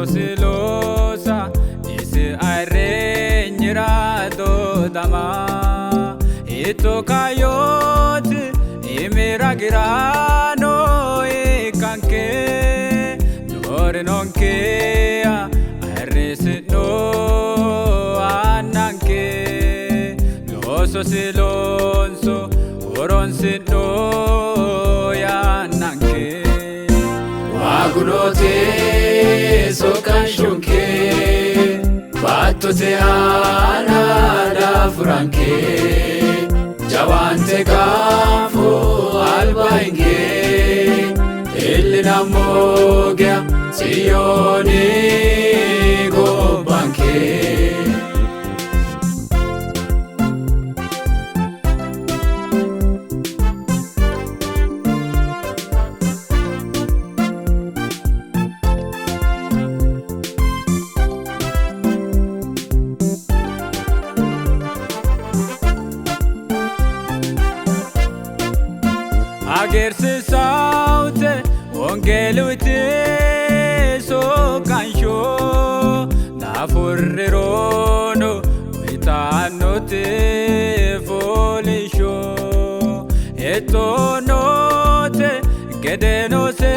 silosa isi arenyira do dama ito kayot imiragirano ikanke dore nonke aresino ananke loso silonso oronsino yananke wagunote sokanshunke batote ana da franke jawante kafu albainge elina mogia sioni go banke agerse saute ongeluite so kansho na furrerono itanote folisho etonote gedeno se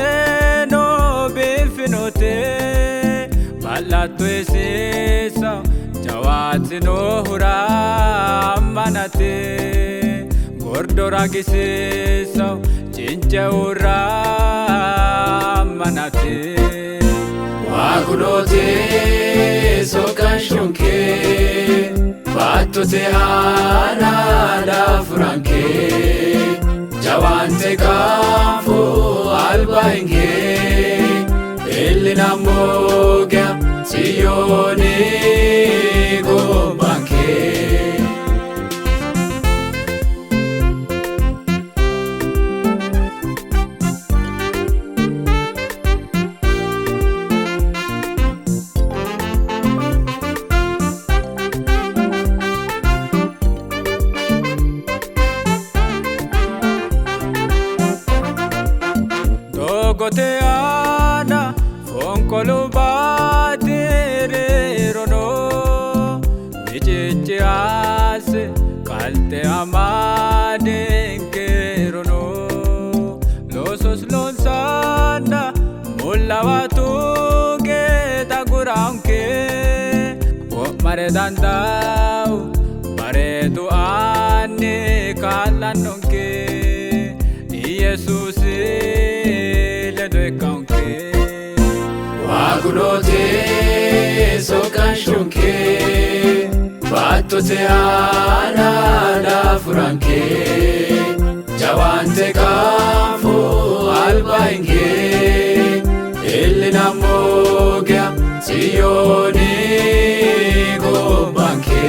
no befinote balato esesa jawatino hura manate gordora gisesa jinjaura manate wagunote sokanshunke batote ana da franke jawante kafu albainge elina mogia sioni go banke gote ana fonkolo batere rono vijeje ase kalte amade kerono losos lonsana mulawatu ge taguranke o mare dandau mare tu ane kalanonke Jesus wagunote sokanshunke batote ana da franke jawante kafu albainge elina mogia sioni go banke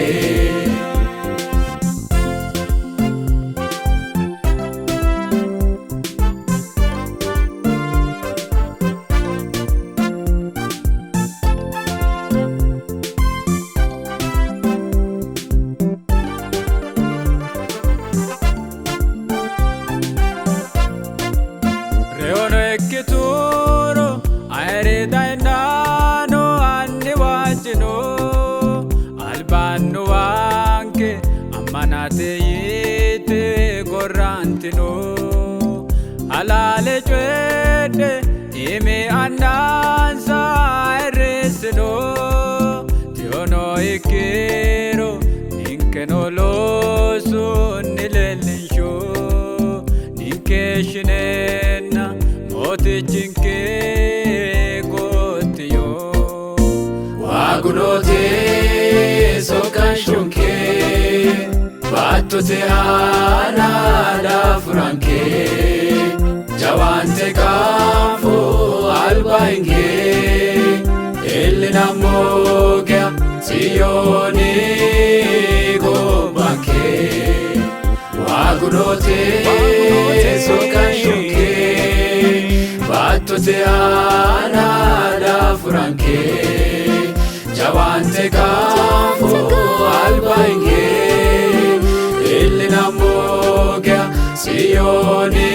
Keturo aere dainano andi wajino albano anke amanate yete gorantino alale chwede ime andanza eresino tiono ikero ninkeno loso nilelinsho ninkeshinena otichinke gotiyo wagunote sokanshunke batote ana da franke jawante kafu albainge elina mogia sioni go banke wagunote sokanshunke batote ana da franke jawante kafu albainge elina mogia sioni